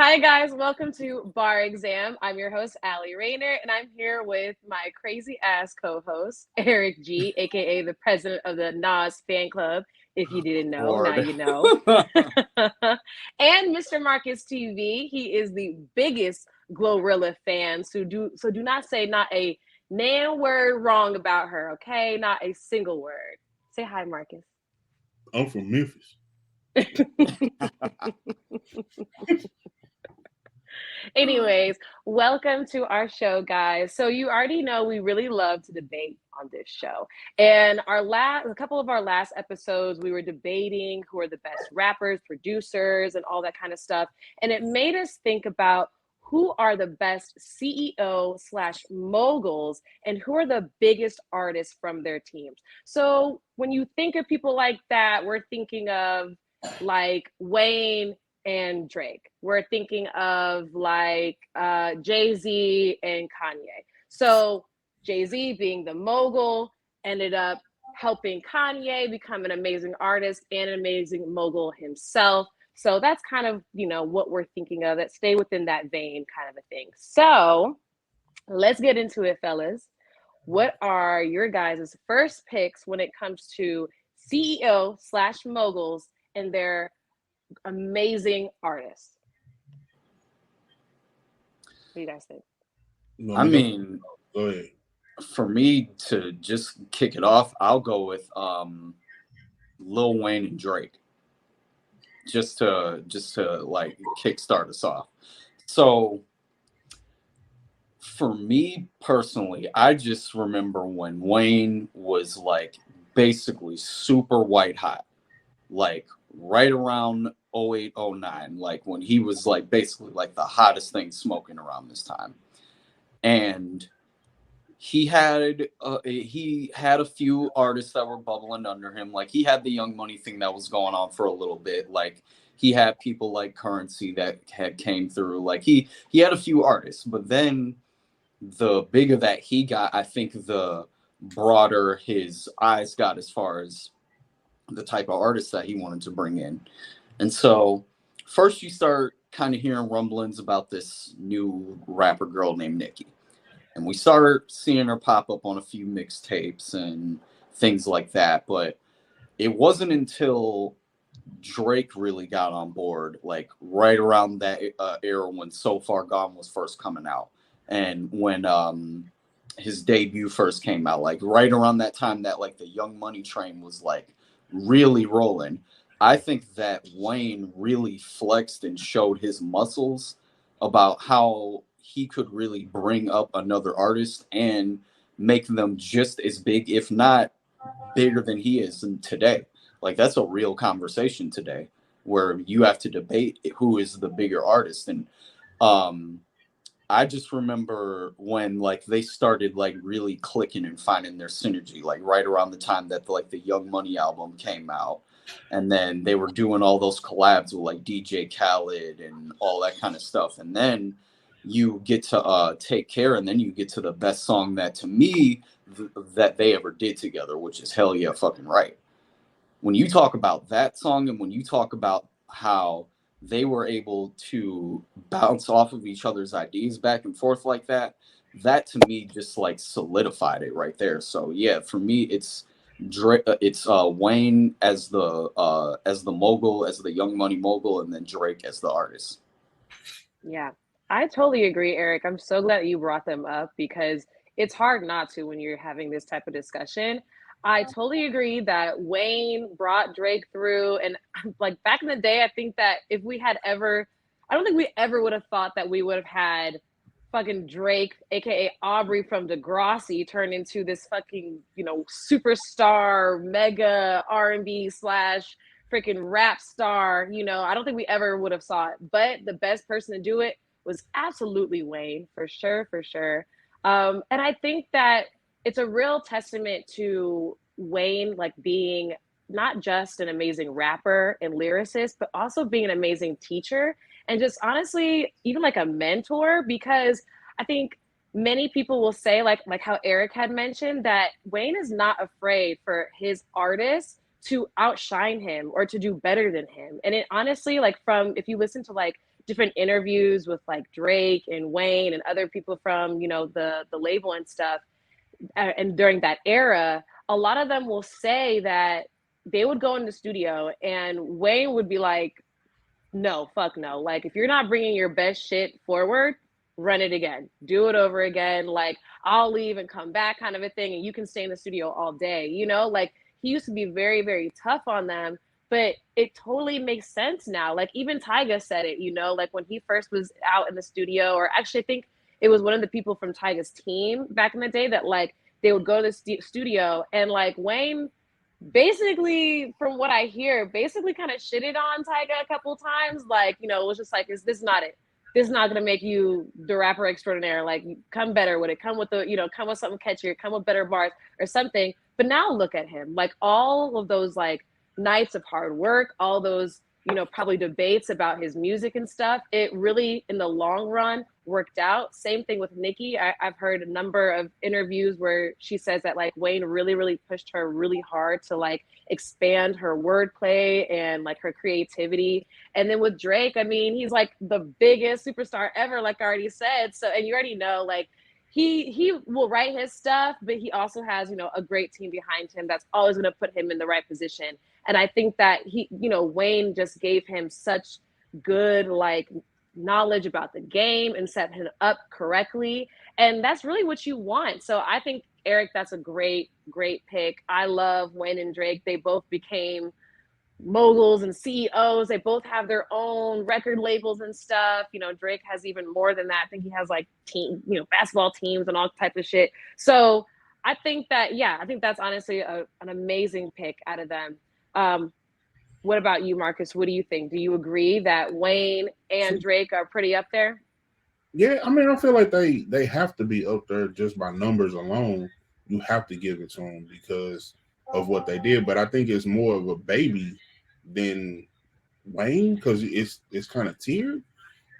Hi guys, welcome to Bar Exam. I'm your host, Allie Rayner, and I'm here with my crazy ass co-host, Eric G, aka the president of the Nas fan club. If you didn't know, now Lord. you know. And Mr. Marcus TV. He is the biggest Glorilla fan. So do not say not a nan word wrong about her, okay? Not a single word. Say hi, Marcus. I'm from Memphis. Anyways, welcome to our show, guys. So you already know we really love to debate on this show. And a couple of our last episodes, we were debating who are the best rappers, producers, and all that kind of stuff. And it made us think about who are the best CEO slash moguls and who are the biggest artists from their teams. So when you think of people like that, we're thinking of like Wayne and Drake. We're thinking of like Jay-Z and Kanye. So Jay-Z, being the mogul, ended up helping Kanye become an amazing artist and an amazing mogul himself. So that's kind of, what we're thinking of, that stay within that vein kind of a thing. So let's get into it, fellas. What are your guys' first picks when it comes to CEO slash moguls and their amazing artists? What do you guys think? I mean, Go ahead. for me to just kick it off, I'll go with Lil Wayne and Drake. Just to like kickstart us off. So for me personally, I just remember when Wayne was like basically super white hot, like right around 08, 09, like when he was like basically like the hottest thing smoking around this time. And he had a few artists that were bubbling under him. Like he had the Young Money thing that was going on for a little bit. Like he had people like Currency that had came through. Like he had a few artists, but then the bigger that he got, I think the broader his eyes got as far as the type of artists that he wanted to bring in. And so first you start kind of hearing rumblings about this new rapper girl named Nicki. And we start seeing her pop up on a few mixtapes and things like that. But it wasn't until Drake really got on board, like right around that era when So Far Gone was first coming out. And when his debut first came out, like right around that time that like the Young Money train was like really rolling. I think that Wayne really flexed and showed his muscles about how he could really bring up another artist and make them just as big, if not bigger than he is in today. Like that's a real conversation today where you have to debate who is the bigger artist. And um I just remember when like they started like really clicking and finding their synergy, like right around the time that like the Young Money album came out. And then they were doing all those collabs with like DJ Khaled and all that kind of stuff. And then you get to Take Care, and then you get to the best song that to me that they ever did together, which is Hell Yeah Fucking Right. When you talk about that song and when you talk about how they were able to bounce off of each other's ideas back and forth like that, that to me just like solidified it right there. So yeah, for me it's Wayne as the mogul, as the Young Money mogul, and then Drake as the artist. Yeah, I totally agree, Eric. I'm so glad that you brought them up because it's hard not to when you're having this type of discussion. I totally agree that Wayne brought Drake through. And like back in the day, I think that if we had ever, I don't think we ever would have thought that we would have had fucking Drake, aka Aubrey from Degrassi, turn into this fucking, superstar, mega R&B slash freaking rap star. I don't think we ever would have saw it. But the best person to do it was absolutely Wayne, for sure, for sure. And I think that it's a real testament to Wayne, like being not just an amazing rapper and lyricist, but also being an amazing teacher and just honestly, even like a mentor, because I think many people will say, like how Eric had mentioned, that Wayne is not afraid for his artists to outshine him or to do better than him. And it honestly, like from if you listen to like different interviews with like Drake and Wayne and other people from, the label and stuff, and during that era, a lot of them will say that they would go in the studio and Wayne would be like, no, fuck no. Like, if you're not bringing your best shit forward, run it again, do it over again. Like, I'll leave and come back, kind of a thing. And you can stay in the studio all day, like he used to be very, very tough on them. But it totally makes sense now. Like, even Tyga said it, like when he first was out in the studio, or actually, I think it was one of the people from Tyga's team back in the day that like they would go to the studio and like Wayne basically, from what I hear, basically kind of shitted on Tyga a couple times. Like, it was just like, is this not it? This is not gonna make you the rapper extraordinaire. Like, come better with it. Come with come with something catchier. Come with better bars or something. But now look at him. Like, all of those like nights of hard work, all those probably debates about his music and stuff. It really, in the long run, worked out. Same thing with Nicki. I've heard a number of interviews where she says that like Wayne really, really pushed her really hard to like expand her wordplay and like her creativity. And then with Drake, I mean, he's like the biggest superstar ever, like I already said. So, and you already know, like, he will write his stuff, but he also has, a great team behind him that's always going to put him in the right position. And I think that Wayne just gave him such good, like, knowledge about the game and set him up correctly. And that's really what you want. So I think, Eric, that's a great, great pick. I love Wayne and Drake. They both became moguls and CEOs. They both have their own record labels and stuff. Drake has even more than that. I think he has like basketball teams and all type of shit. So I think that's honestly an amazing pick out of them. What about you, Marcus? What do you think? Do you agree that Wayne and Drake are pretty up there? Yeah, I mean, I feel like they have to be up there just by numbers alone. You have to give it to them because of what they did. But I think it's more of a baby than Wayne because it's kind of tiered.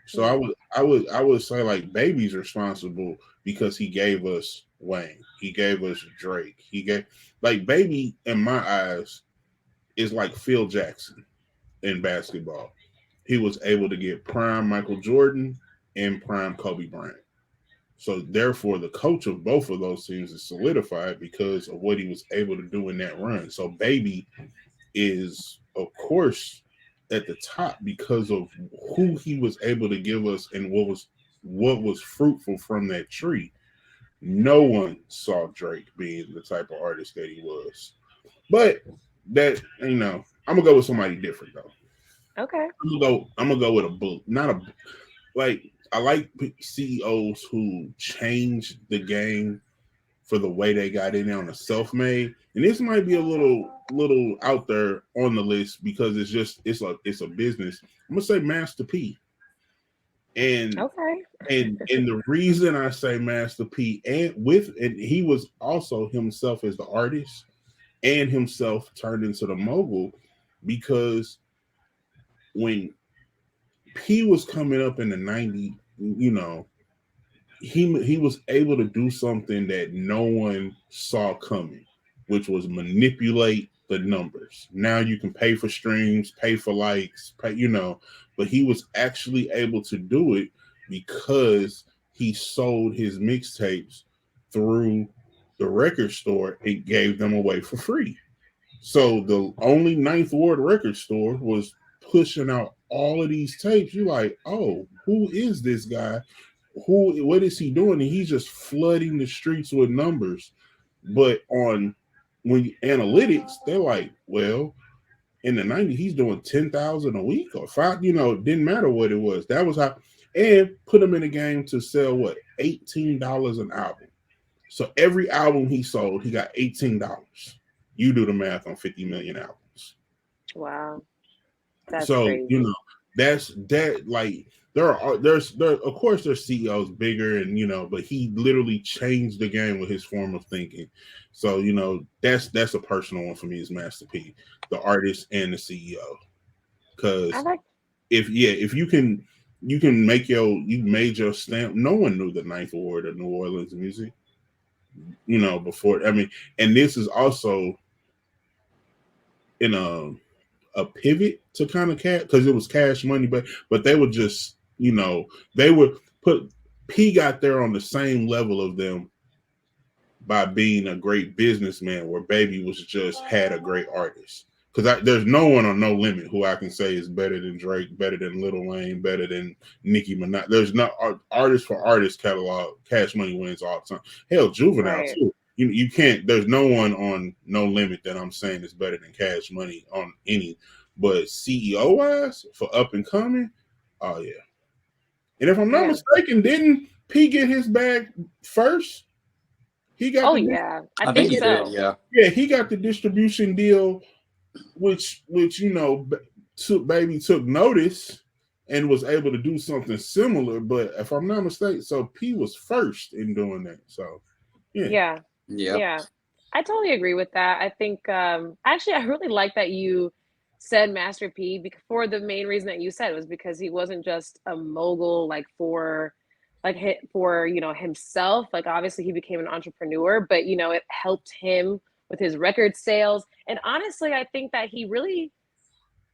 So I would say like Baby's responsible because he gave us Wayne, he gave us Drake, he gave like Baby in my eyes is like Phil Jackson in basketball. He was able to get prime Michael Jordan and prime Kobe Bryant. So therefore, the coach of both of those teams is solidified because of what he was able to do in that run. So Baby is, of course, at the top because of who he was able to give us and what was fruitful from that tree. No one saw Drake being the type of artist that he was. But that, I'm gonna go with somebody different though. Okay. I'm gonna go with a book, not a like. I like CEOs who change the game for the way they got in there on a self-made. And this might be a little out there on the list because it's a business. I'm gonna say Master P. And okay. and the reason I say Master P and he was also himself as the artist and himself turned into the mogul because when P was coming up in the 90s, he was able to do something that no one saw coming, which was manipulate the numbers. Now you can pay for streams, pay for likes, but he was actually able to do it because he sold his mixtapes through the record store. It gave them away for free. So the only Ninth Ward record store was pushing out all of these tapes. You're like, oh, who is this guy? What is he doing? And he's just flooding the streets with numbers. But when analytics, they're like, well, in the 90s, he's doing 10,000 a week or 5, didn't matter what it was. That was how, and put him in a game to sell what, $18 an album. So every album he sold, he got $18. You do the math on 50 million albums. Wow. That's so crazy. That's that. Like there's of course there's CEOs bigger and but he literally changed the game with his form of thinking. So that's a personal one for me is Master P, the artist and the CEO. Because if you made your stamp. No one knew the Ninth Ward of New Orleans music. Before and this is also in a pivot to kind of cash because it was cash money, but they were just You know, they would put P got there on the same level of them by being a great businessman, where Baby was just had a great artist. Because there's no one on No Limit who I can say is better than Drake, better than Lil Wayne, better than Nicki Minaj. There's not artist for artist catalog. Cash Money wins all the time. Hell, Juvenile Right. too. You can't. There's no one on No Limit that I'm saying is better than Cash Money on any. But CEO wise, for up and coming, oh yeah. And if I'm not Yeah. mistaken, didn't P get his bag first? He got Oh the yeah, I I think think he did. so. Yeah. yeah, he got the distribution deal, which you know, Baby took notice and was able to do something similar. But if I'm not mistaken, so P was first in doing that. So yeah, Yeah. Yeah. Yeah. I totally agree with that. I think actually I really like that you said Master P because for the main reason that you said was because he wasn't just a mogul like for for himself. Like obviously he became an entrepreneur, but it helped him with his record sales. And honestly, I think that he really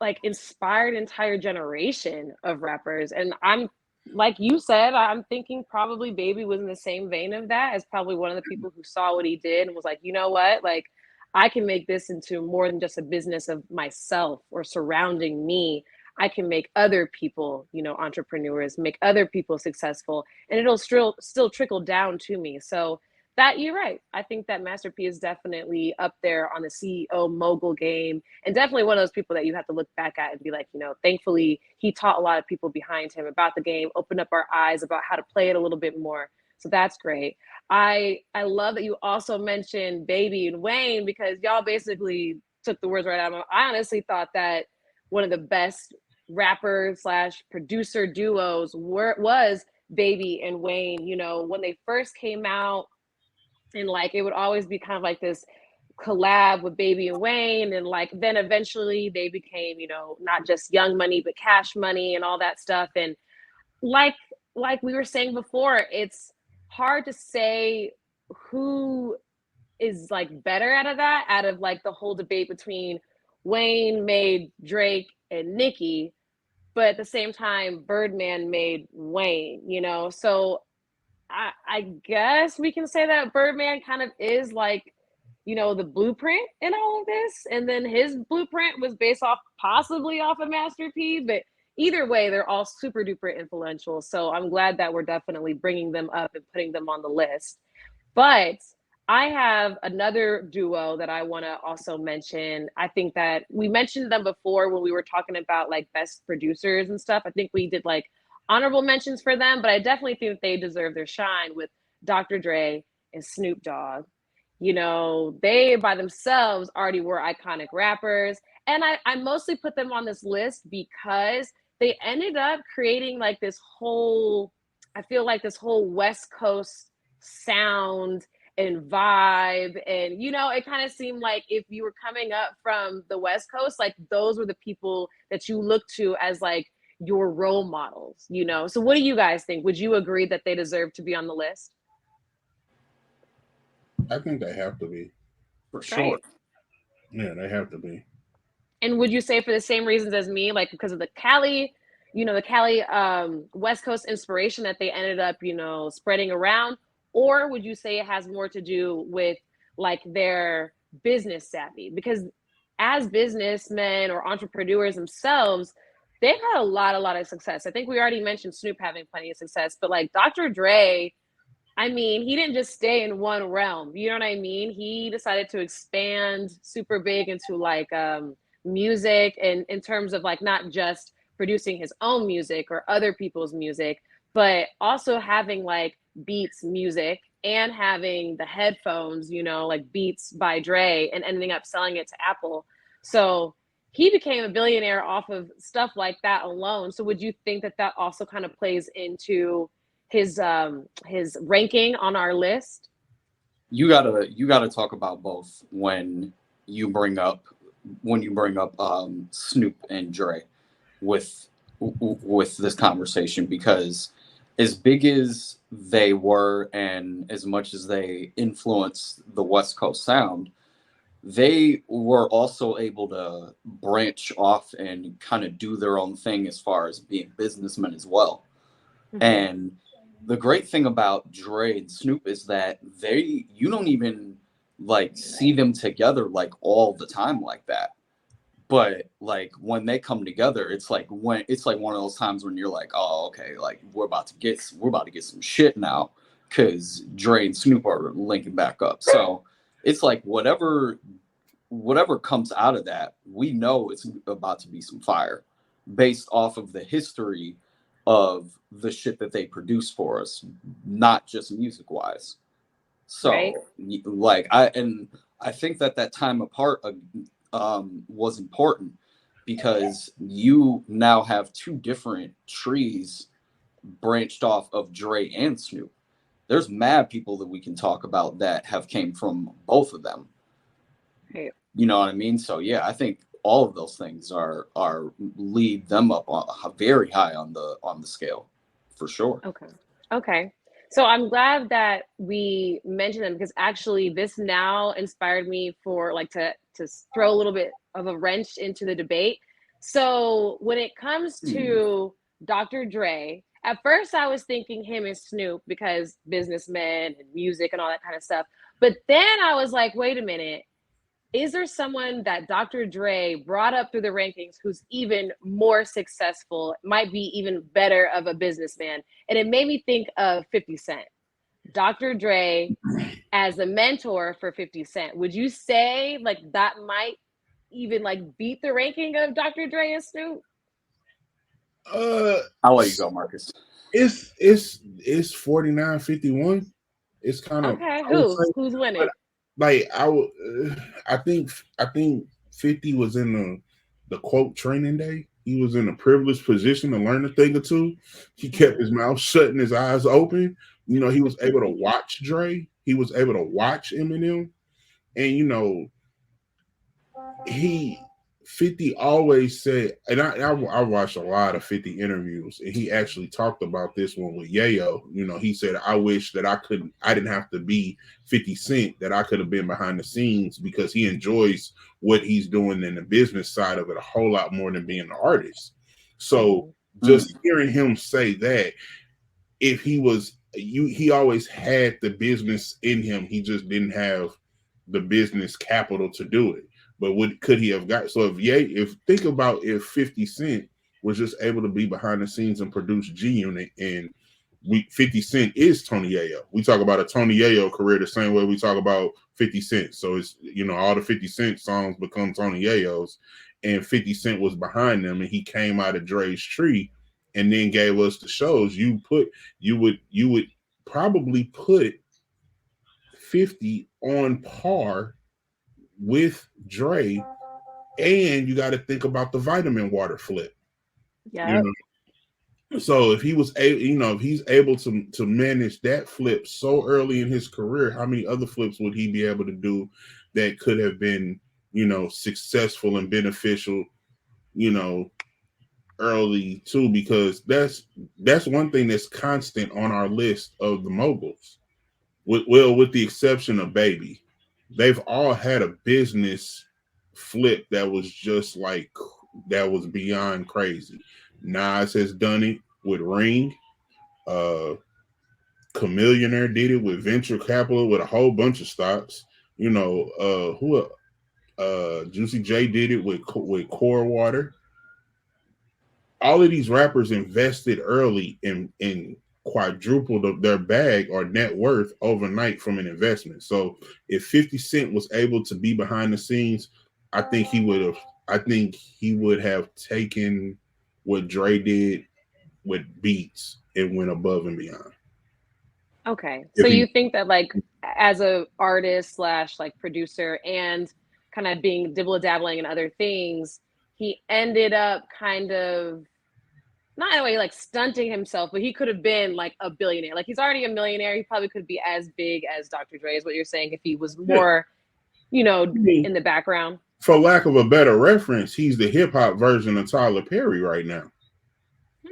like inspired an entire generation of rappers. And I'm like you said, I'm thinking probably Baby was in the same vein of that as probably one of the people who saw what he did and was like, you know what, like I can make this into more than just a business of myself or surrounding me. I can make other people, entrepreneurs, make other people successful, and it'll still trickle down to me. So that you're right. I think that Master P is definitely up there on the CEO mogul game and definitely one of those people that you have to look back at and be like, thankfully he taught a lot of people behind him about the game, opened up our eyes about how to play it a little bit more. So that's great. I love that you also mentioned Baby and Wayne because y'all basically took the words right out of my. I honestly thought that one of the best rapper slash producer duos was Baby and Wayne. When they first came out, and like it would always be kind of like this collab with Baby and Wayne, and like then eventually they became not just Young Money but Cash Money and all that stuff. And like like we were saying before, it's hard to say who is like better out of like the whole debate between Wayne made Drake and Nicki, but at the same time Birdman made Wayne. So I guess we can say that Birdman kind of is like, the blueprint in all of this. And then his blueprint was based off possibly off of Master P. But either way, they're all super duper influential. So I'm glad that we're definitely bringing them up and putting them on the list. But I have another duo that I want to also mention. I think that we mentioned them before when we were talking about like best producers and stuff. I think we did like honorable mentions for them, but I definitely think that they deserve their shine with Dr. Dre and Snoop Dogg. They by themselves already were iconic rappers. And I mostly put them on this list because they ended up creating like I feel like this whole West Coast sound and vibe. And, it kind of seemed like if you were coming up from the West Coast, like those were the people that you look to as like your role models. So what do you guys think? Would you agree that they deserve to be on the list? I think they have to be. For sure. Right. Yeah, they have to be. And would you say for the same reasons as me, like because of the Cali West Coast inspiration that they ended up, spreading around? Or would you say it has more to do with like their business savvy? Because as businessmen or entrepreneurs themselves, they've had a lot of success. I think we already mentioned Snoop having plenty of success, but like Dr. Dre, I mean, he didn't just stay in one realm. You know what I mean? He decided to expand super big into like music, and in terms of like not just producing his own music or other people's music, but also having like Beats music and having the headphones, like Beats by Dre, and ending up selling it to Apple. So he became a billionaire off of stuff like that alone. So would you think that that also kind of plays into his ranking on our list? You gotta talk about both you bring up Snoop and Dre with with this conversation, because as big as they were and as much as they influenced the West Coast sound, they were also able to branch off and kind of do their own thing as far as being businessmen as well. Mm-hmm. And the great thing about Dre and Snoop is that you don't even like see them together like all the time like that. But like when they come together, it's like one of those times when you're like, oh, okay, like we're about to get some shit now because Dre and Snoop are linking back up. So it's like whatever comes out of that, we know it's about to be some fire based off of the history of the shit that they produce for us, not just music wise. Right. So like I think that time apart was important because you now have two different trees branched off of Dre and Snoop. There's mad people that we can talk about that have came from both of them. Right. You know what I mean? So yeah, I think all of those things are lead them up on very high on the scale, for sure. Okay. Okay. So I'm glad that we mentioned them because actually this now inspired me for like to throw a little bit of a wrench into the debate. So when it comes Hmm. to Dr. Dre, at first I was thinking him and Snoop because businessmen and music and all that kind of stuff. But then I was like, wait a minute, is there someone that Dr. Dre brought up through the rankings who's even more successful, might be even better of a businessman? And it made me think of 50 Cent. Dr. Dre as a mentor for 50 Cent. Would you say like that might even like beat the ranking of Dr. Dre and Snoop? Uh, I'll let you go, Marcus. it's 49-51. It's kind of, Okay, I would say, who's but winning? like I would, I think 50 was in the quote training day. He was in a privileged position to learn a thing or two. He kept his Mm-hmm. mouth shut and his eyes open. He was able to watch Dre. He was able to watch Eminem, and he 50 always said, and I watched a lot of 50 interviews, and he actually talked about this one with Yayo. He said, I wish that I didn't have to be 50 Cent, that I could have been behind the scenes because he enjoys what he's doing in the business side of it a whole lot more than being an artist. So Mm-hmm. just hearing him say that, if he always had the business in him, he just didn't have the business capital to do it. But what could he have got? So if think about if 50 Cent was just able to be behind the scenes and produce G Unit, and 50 Cent is Tony Yayo. We talk about a Tony Yayo career the same way we talk about 50 Cent. So it's all the 50 Cent songs become Tony Yayo's, and 50 Cent was behind them, and he came out of Dre's tree and then gave us the shows. You would probably put 50 on par with Dre, and you got to think about the vitamin water flip. You Yep. know, so if he was able, if he's able to manage that flip so early in his career, how many other flips would he be able to do that could have been, successful and beneficial, you know, early too? Because that's one thing that's constant on our list of the moguls. With the exception of Baby, they've all had a business flip that was just like, that was beyond crazy. Nas has done it with Ring. Uh, Chameleonaire did it with venture capital with a whole bunch of stocks. Who Juicy J did it with Core Water. All of these rappers invested early in quadrupled their bag or net worth overnight from an investment. So if 50 Cent was able to be behind the scenes, I think he would have taken what Dre did with beats and went above and beyond. Okay. So If he you think that like as a artist slash like producer and kind of being dibble dabbling in other things, he ended up kind of not in a way like stunting himself, but he could have been like a billionaire. Like he's already a millionaire. He probably could be as big as Dr. Dre is what you're saying if he was Yeah, more, I mean, in the background. for lack of a better reference, he's the hip hop version of Tyler Perry right now.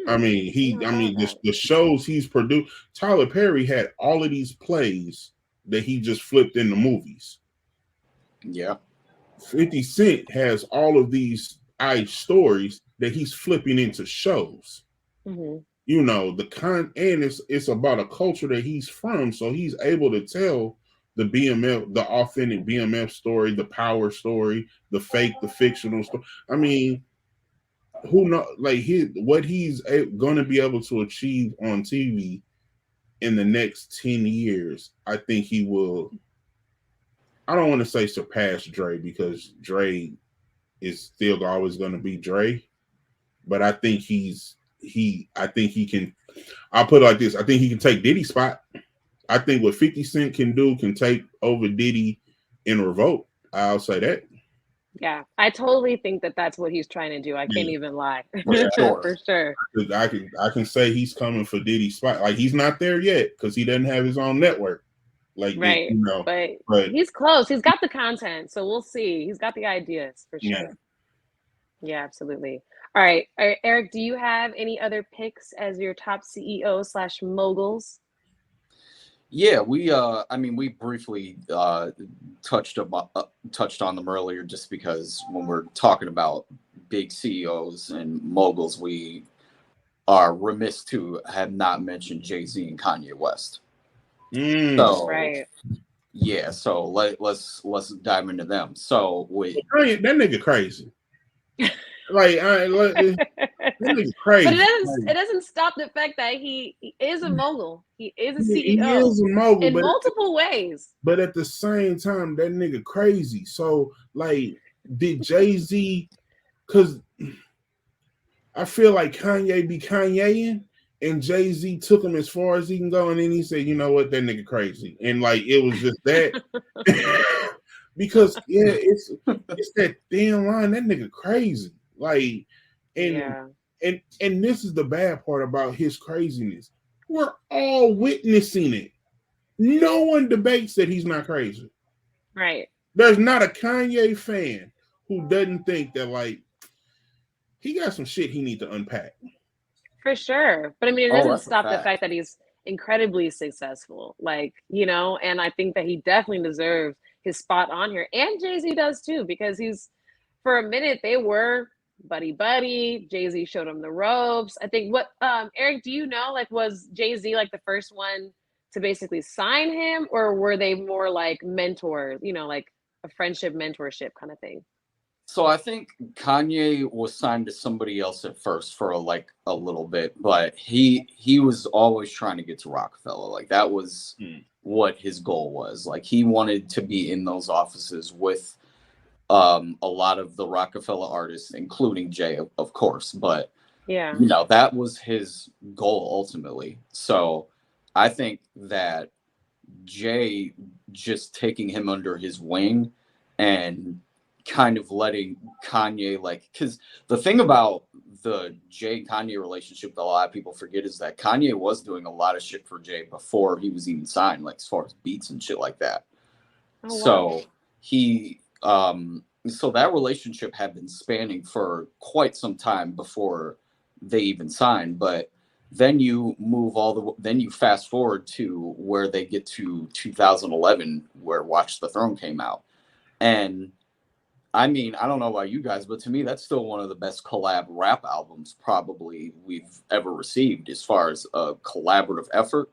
I Hmm. mean, I never thought of that. the shows he's produced. Tyler Perry had all of these plays that he just flipped into movies. Yeah. 50 Cent has all of these stories that he's flipping into shows. Hmm. you know, and it's about a culture that he's from, so he's able to tell the BMF, the authentic BMF story, the power story, the fake, the fictional story. I mean, who know, like what he's going to be able to achieve on TV in the next 10 years. I think he will. I don't want to say surpass Dre, because Dre is still always going to be Dre, but I think I think he can. I'll put it like this: I think he can take Diddy's spot. I think what 50 Cent can do can take over Diddy in Revolt. I'll say that. Yeah, I totally think that that's what he's trying to do. I can't Yeah, even lie. For sure. For sure. I can say he's coming for Diddy's spot. Like, he's not there yet because he doesn't have his own network. Like, you Right. know, But but he's close. He's got the content, so we'll see. He's got the ideas for yeah. sure. Yeah, absolutely. All right. Eric, do you have any other picks as your top CEO slash moguls? Yeah, I mean, we briefly touched on them earlier, just because when we're talking about big CEOs and moguls, we are remiss to have not mentioned Jay-Z and Kanye West. So Right. yeah, so let's dive into them. So That nigga crazy. Like, that nigga crazy. But it doesn't stop the fact that he is a mogul. He is a He CEO is a mogul, in multiple ways. but at the same time, that nigga crazy. So, like, did Jay-Z? Because I feel like Kanye be Kanyeing, and Jay-Z took him as far as he can go, and then he said, "You know what? That nigga crazy." And like, it was just that. Because yeah, it's that thin line. That nigga crazy. Like, and Yeah. and this is the bad part about his craziness. We're all witnessing it. No one debates that he's not crazy. Right. There's not a Kanye fan who doesn't think that, like, he got some shit he need to unpack. For sure. But I mean, it oh, doesn't that's a stop the fact. fact that he's incredibly successful. Like, and I think that he definitely deserves his spot on here. And Jay-Z does too, because for a minute, they were buddy buddy. Jay-Z showed him the ropes. I think Eric, do you know, like, was Jay-Z like the first one to basically sign him, or were they more like mentors, like a friendship mentorship kind of thing? So I think Kanye was signed to somebody else at first for a little bit, but he was always trying to get to Rockefeller. Like, that was what his goal was. Like, he wanted to be in those offices with a lot of the Rockefeller artists, including Jay, of course. But Yeah. that was his goal ultimately. So I think that Jay just taking him under his wing and kind of letting Kanye, like, because the thing about the Jay Kanye relationship that a lot of people forget is that Kanye was doing a lot of shit for Jay before he was even signed, like as far as beats and shit like that. Oh, wow. So so that relationship had been spanning for quite some time before they even signed. But then you fast forward to where they get to 2011, where Watch the Throne came out. And I mean, I don't know about you guys, but to me, that's still one of the best collab rap albums probably we've ever received, as far as a collaborative effort.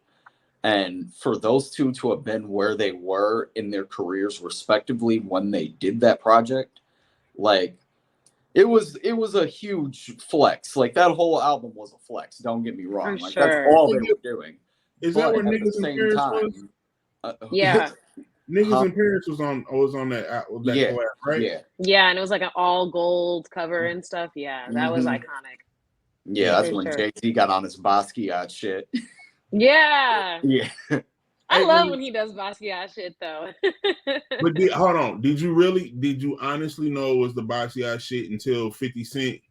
And for those two to have been where they were in their careers respectively when they did that project, like, it was a huge flex. Like, that whole album was a flex. Don't get me wrong. For Like, that's sure. all they were doing. Is that But where at the Niggas in same Paris was? time, Yeah. Niggas in Paris was on that yeah, collab, right? yeah, Yeah, and it was like an all gold cover and stuff. Yeah, that was Mhm. iconic. Yeah. That's For when sure. Jay-Z got on his Basquiat shit. Yeah. Yeah. I Hey, love when he does Basquiat shit though. But hold on, did you honestly know it was the Basquiat shit until 50 Cent?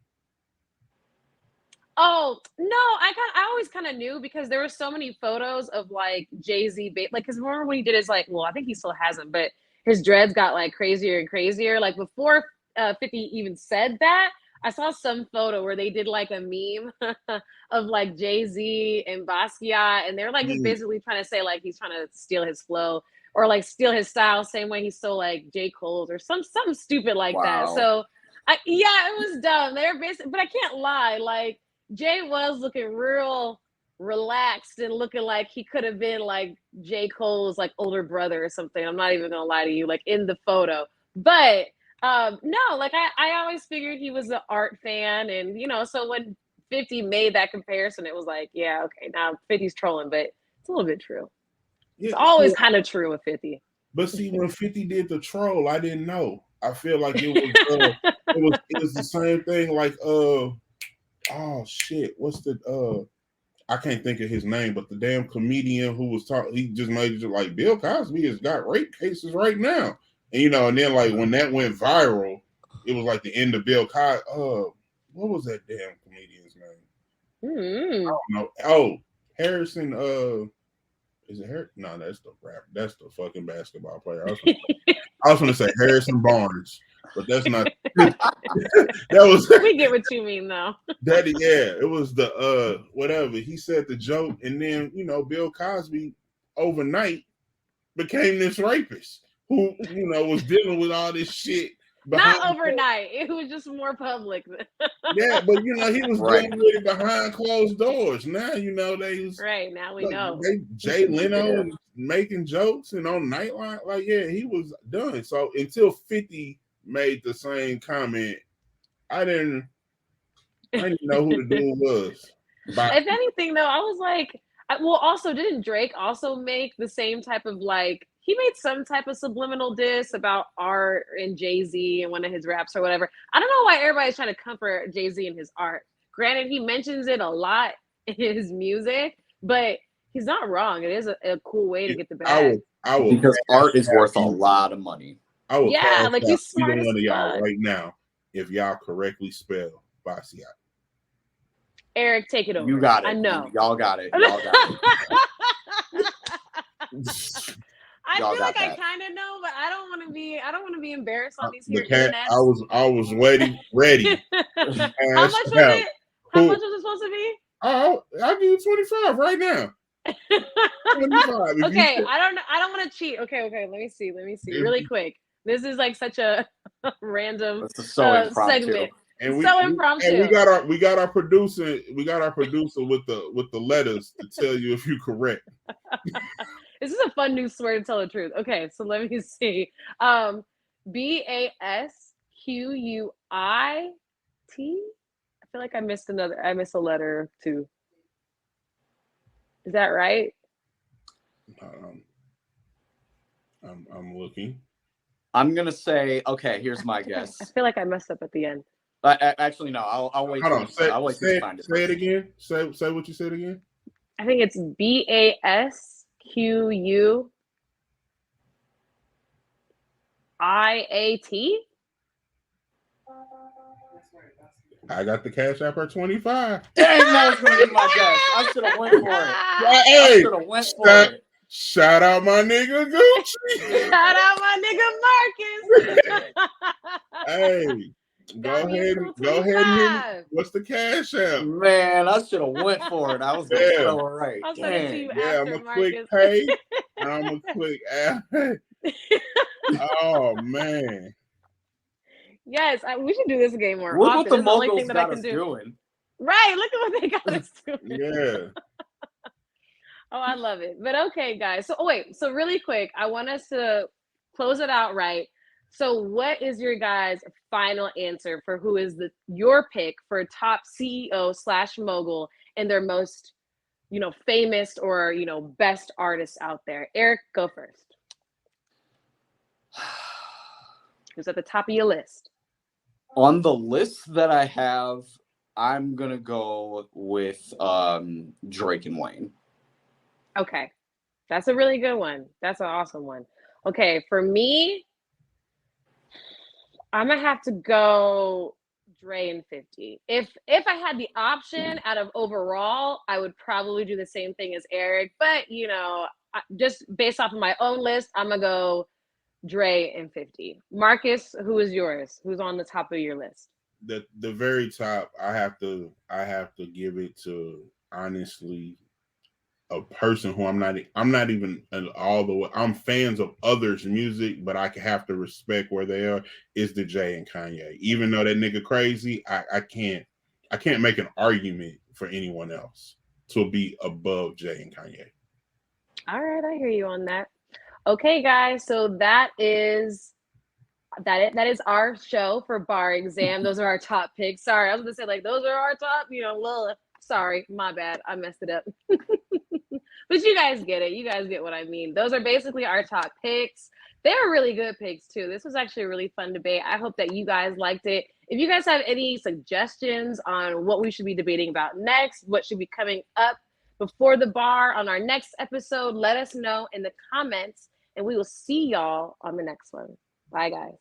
Oh, no, I always kind of knew, because there were so many photos of like Jay-Z, like, because remember when he did his, like, well, I think he still has them, but his dreads got like crazier and crazier. Like, before 50 even said that, I saw some photo where they did like a meme of like Jay-Z and Basquiat, and they're like just basically trying to say like he's trying to steal his flow or like steal his style, same way he stole like J. Cole's or something stupid like that. Wow. So yeah, it was dumb. They're basically, but I can't lie, like, Jay was looking real relaxed and looking like he could have been like J. Cole's like older brother or something. I'm not even gonna lie to you, like in the photo. But no, like I always figured he was an art fan, and so when 50 made that comparison, it was like, yeah, okay, now 50's trolling, but it's a little bit true. Yeah, It's always kind of true with 50. but see, when 50 did the troll, I didn't know. I feel like it was the same thing. Like oh shit, what's the I can't think of his name, but the damn comedian who was talking, he just made it like Bill Cosby has got rape cases right now, and then like when that went viral, it was like the end of Bill Cosby. What was that damn comedian's name? Mm-hmm. I don't know. Oh, Harrison. Is it Harrison? No, that's the rap. That's the fucking basketball player. I was gonna say Harrison Barnes, but that's not. That was. We get what you mean, though. Daddy, yeah, it was the whatever. He said the joke, and then Bill Cosby overnight became this rapist who was dealing with all this shit. Not overnight. It was just more public. Yeah, but he was dealing with it behind closed doors. Now they was right now we know Jay Leno making jokes and on Nightline, like he was done. So until 50 made the same comment, I didn't know who the dude was. If anything, though, I was like, well, also, didn't Drake also make the same type of like, he made some type of subliminal diss about art and Jay-Z and one of his raps or whatever. I don't know why everybody's trying to comfort Jay-Z and his art. Granted, he mentions it a lot in his music, but he's not wrong. It is a cool way to get the bag. I will because art is worth a lot of money. I will like he's smart either as one of y'all fuck. right now if y'all correctly spell Basquiat. Eric, take it over. You got it. I know. Y'all got it. Y'all got it. I feel like I kind of know, but I don't want to be embarrassed on these here internets. I was ready. How much was it? How much was it supposed to be? Oh, I'll give you 25 right now. 25. Okay, I don't want to cheat. Okay. Let me see. Really quick. This is like such a random segment. And impromptu. And we got our producer with the letters to tell you if you're correct. This is a fun new swear to tell the truth. Okay, so let me see. Basquit. I feel like I missed a letter or two. Is that right? I'm looking. I'm gonna say, okay, here's my guess. I feel like I messed up at the end. Actually, no. I'll wait. Hold on. Say it again. Say what you said again. I think it's Basquiat. I got the Cash App for 25. Dang, that was gonna be my guess. I should have went for it. I should have went for it. Shout out my nigga Gucci. Shout out my nigga Marcus. Hey. Go ahead and what's the Cash App? Man, I should have went for it. I was gonna throw it right. I'll send it to you I'm after, a quick pay. And I'm a quick add. Oh man. Yes, we should do this game more look often. What the moguls got us doing. Right, look at what they got us doing. Yeah. Oh, I love it. But okay, guys. So really quick, I want us to close it out right. So what is your guys' final answer for who is your pick for top CEO/mogul and their most, famous or, best artists out there? Eric, go first. Who's at the top of your list? On the list that I have, I'm going to go with Drake and Wayne. Okay. That's a really good one. That's an awesome one. Okay, for me, I'm gonna have to go Dre and 50. If I had the option out of overall, I would probably do the same thing as Eric. But just based off of my own list, I'm gonna go Dre and 50. Marcus, who is yours? Who's on the top of your list? The very top, I have to give it to, honestly, a person who I'm not even all the way. I'm fans of others' music, but I have to respect where they are. Is the Jay and Kanye. Even though that nigga crazy, I can't. I can't make an argument for anyone else to be above Jay and Kanye. All right, I hear you on that. Okay, guys, so that is our show for bar exam. Those are our top picks. Sorry, I was gonna say like those are our top, sorry, my bad. I messed it up. But you guys get it. You guys get what I mean. Those are basically our top picks. They were really good picks too. This was actually a really fun debate. I hope that you guys liked it. If you guys have any suggestions on what we should be debating about next, what should be coming up before the bar on our next episode, let us know in the comments and we will see y'all on the next one. Bye, guys.